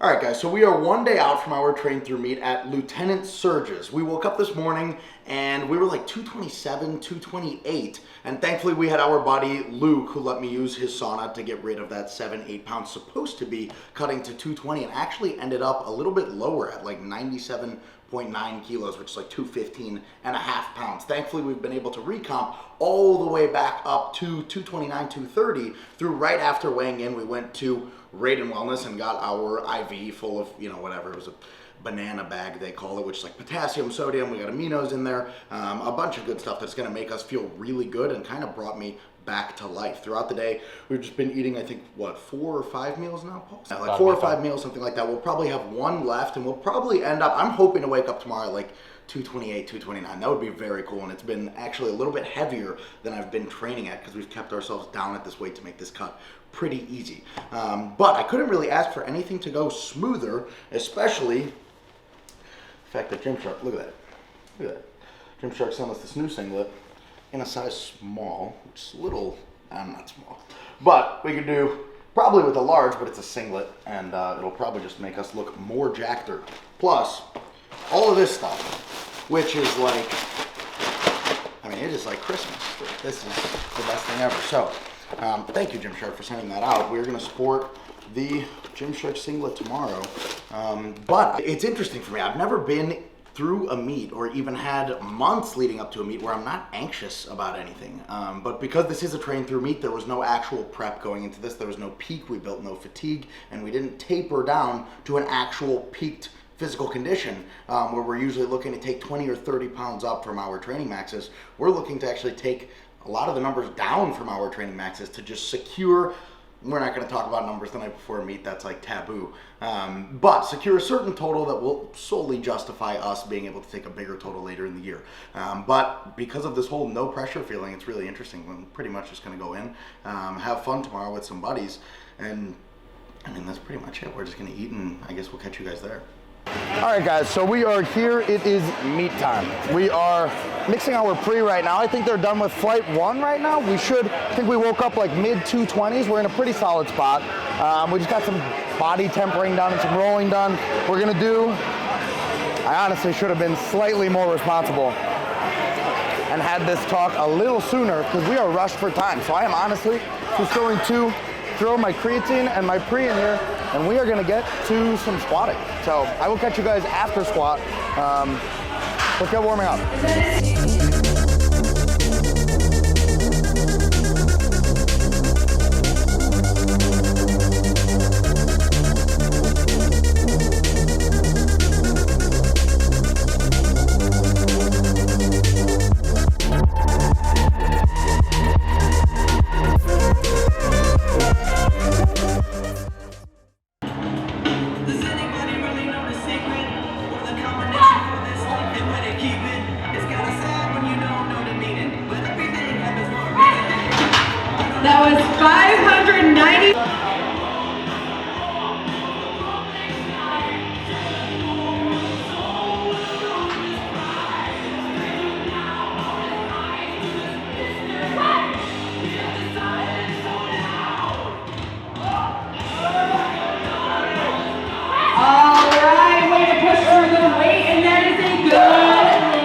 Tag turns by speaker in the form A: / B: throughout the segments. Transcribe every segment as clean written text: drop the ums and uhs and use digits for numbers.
A: All right, guys, so we are one day out from our train through meet at LT.Surge's. We woke up this morning and we were like 227, 228, and thankfully we had our buddy Luke who let me use his sauna to get rid of that 7-8 pounds supposed to be cutting to 220, and actually ended up a little bit lower at like 97.9 kilos, which is like 215 and a half pounds. Thankfully, we've been able to recomp all the way back up to 229, 230 through right after weighing in. We went to Raiden Wellness and got our IV full of, you know, whatever, it was a banana bag they call it, which is like potassium, sodium, we got aminos in there, a bunch of good stuff that's gonna make us feel really good, and kind of brought me back to life. Throughout the day, we've just been eating, I think, what, 4 or 5 meals now, Paul? Yeah, like 4 or 5 meals, something like that. We'll probably have one left, and we'll probably end up, I'm hoping to wake up tomorrow like 228, 229. That would be very cool, and it's been actually a little bit heavier than I've been training at because we've kept ourselves down at this weight to make this cut pretty easy. But I couldn't really ask for anything to go smoother, especially the fact that Gymshark, look at that. Look at that. Gymshark sent us this new singlet in a size small, which is a little, I'm not small, but we could do probably with a large, but it's a singlet, and it'll probably just make us look more jacked. Plus, all of this stuff, which is like, I mean, it is like Christmas. This is the best thing ever. So, thank you, Gymshark, for sending that out. We're gonna sport the Gymshark singlet tomorrow. But it's interesting for me. I've never been through a meet or even had months leading up to a meet where I'm not anxious about anything. But because this is a train through meet, there was no actual prep going into this. There was no peak, we built no fatigue, and we didn't taper down to an actual peaked physical condition where we're usually looking to take 20 or 30 pounds up from our training maxes. We're looking to actually take a lot of the numbers down from our training maxes to just secure, we're not going to talk about numbers the night before a meet, that's like taboo, but secure a certain total that will solely justify us being able to take a bigger total later in the year. But because of this whole no pressure feeling, it's really interesting. I'm pretty much just going to go in, have fun tomorrow with some buddies, and I mean, that's pretty much it. We're just going to eat, and I guess we'll catch you guys there.
B: All right, guys, so we are here. It is meet time. We are mixing our pre right now. I think they're done with flight 1 right now. I think we woke up like mid 220s. We're in a pretty solid spot. We just got some body tempering done and some rolling done. We're gonna do, I honestly should have been slightly more responsible and had this talk a little sooner because we are rushed for time. So I am honestly just going to throw my creatine and my pre in here, and we are gonna get to some squatting. So I will catch you guys after squat. Let's get warming up.
C: That was 590. All right, way to push through the weight, and that is a good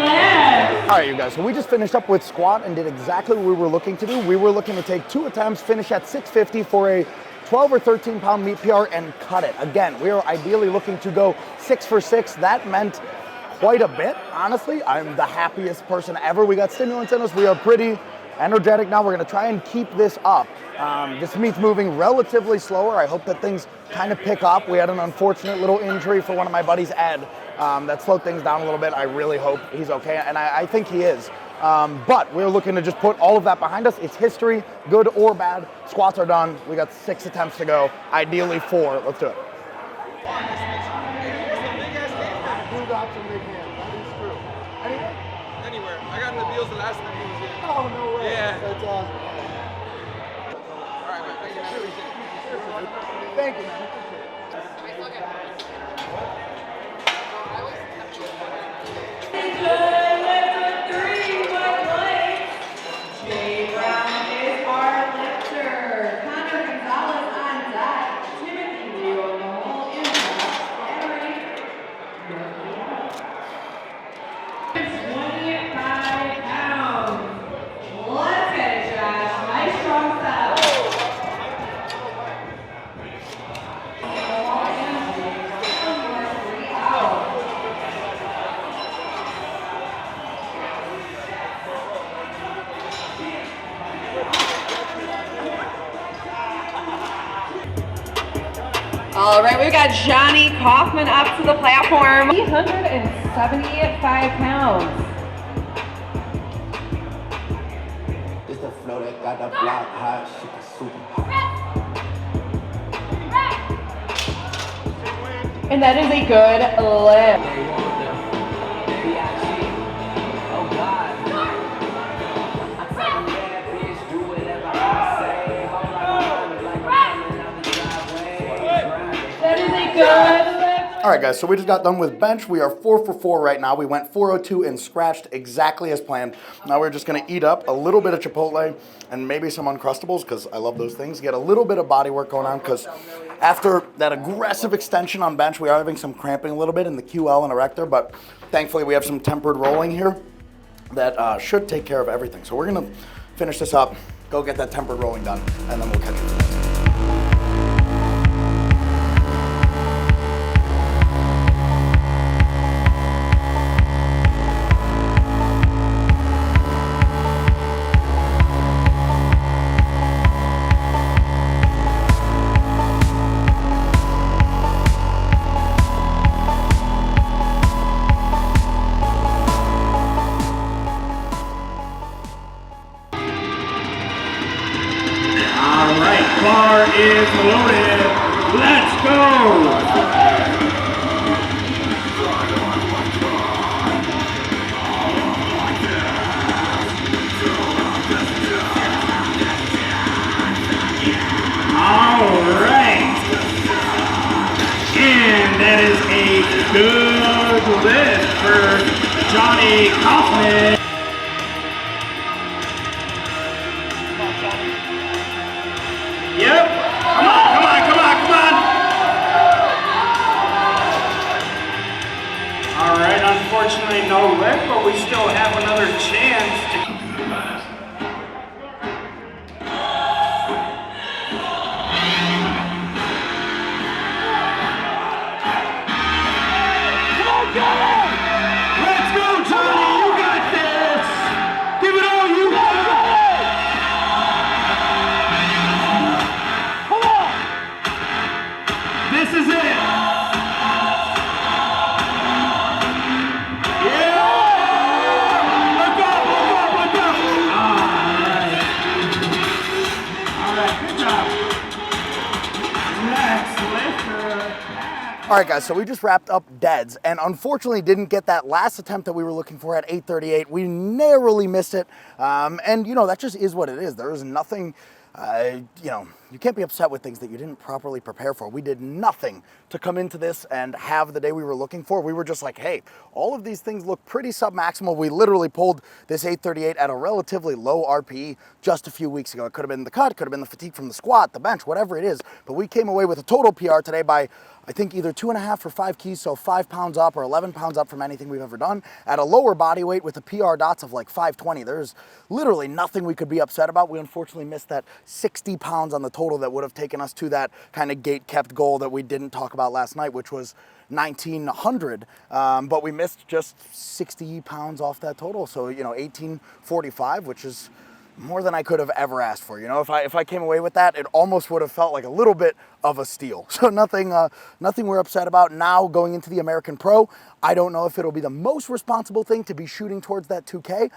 C: lift.
B: All right, you guys, so we just finished up with squat and did exactly what we were looking to do. We were looking to take 2 attempts, finish at 650 for a 12 or 13 pound meet PR and cut it. Again, we are ideally looking to go 6 for 6. That meant quite a bit, honestly. I'm the happiest person ever. We got stimulants in us. We are pretty energetic now. We're gonna try and keep this up. This meet's moving relatively slower. I hope that things kind of pick up. We had an unfortunate little injury for one of my buddies, Ed, that slowed things down a little bit. I really hope he's okay, and I think he is. But we're looking to just put all of that behind us. It's history, good or bad. Squats are done. We got 6 attempts to go, ideally 4. Let's do it.
D: Anywhere. I got in the deals the last time he was here.
B: Oh, no way.
D: Yeah.
B: That's awesome.
D: All right, man. Thank you, man.
B: Thank you, man.
C: right, we've got Johnny Kaufman up to the platform. 375 pounds.
B: It's the flow that got the block hot, shit is super hot.
C: And that is a good lift. That is a good lift.
B: All right, guys, so we just got done with bench. We are 4 for 4 right now. We went 402 and scratched exactly as planned. Now we're just gonna eat up a little bit of Chipotle and maybe some Uncrustables, because I love those things. Get a little bit of body work going on, because after that aggressive extension on bench, we are having some cramping a little bit in the QL and erector, but thankfully we have some tempered rolling here that should take care of everything. So we're gonna finish this up, go get that tempered rolling done, and then we'll catch you.
E: Bar is loaded. Let's go. All right. And that is a good lift for Johnny Kaufman. Yep. Come on, come on, come on, come on. All right, unfortunately no lift, but we still have another chance to... Come on, Johnny! Let's go, Johnny! You got this! Give it all you got! This is it! Yeah! Look up, look up, look up! Alright, good job. Next lifter.
B: All right, guys, so we just wrapped up deads and unfortunately didn't get that last attempt that we were looking for at 838. We narrowly missed it. And, you know, that just is what it is. There is nothing, you know, you can't be upset with things that you didn't properly prepare for. We did nothing to come into this and have the day we were looking for. We were just like, hey, all of these things look pretty sub-maximal. We literally pulled this 838 at a relatively low RPE just a few weeks ago. It could have been the cut, could have been the fatigue from the squat, the bench, whatever it is. But we came away with a total PR today by, I think, either 2.5 or 5 keys, so 5 pounds up or 11 pounds up from anything we've ever done at a lower body weight with a PR dots of like 520. There's literally nothing we could be upset about. We unfortunately missed that 60 pounds on the total that would have taken us to that kind of gate kept goal that we didn't talk about last night, which was 1900, but we missed just 60 pounds off that total. So, you know, 1845, which is more than I could have ever asked for. You know, if I came away with that, it almost would have felt like a little bit of a steal. So nothing we're upset about. Now going into the American Pro, I don't know if it'll be the most responsible thing to be shooting towards that 2K.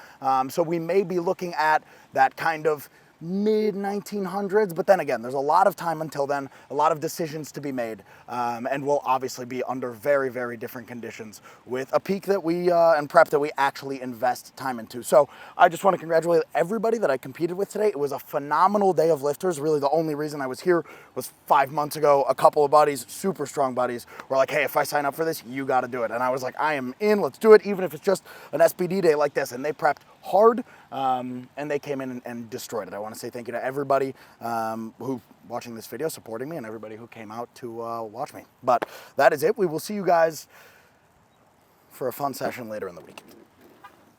B: So we may be looking at that kind of mid-1900s, but then again, there's a lot of time until then, a lot of decisions to be made, and we'll obviously be under very, very different conditions with a peak that we, and prep that we actually invest time into. So I just want to congratulate everybody that I competed with today. It was a phenomenal day of lifters. Really the only reason I was here was 5 months ago. A couple of buddies, super strong buddies, were like, hey, if I sign up for this, you got to do it. And I was like, I am in, let's do it, even if it's just an SBD day like this. And they prepped hard, and they came in and destroyed it. I want to say thank you to everybody who watching this video, supporting me, and everybody who came out to watch me. But that is it. We will see you guys for a fun session later in the week.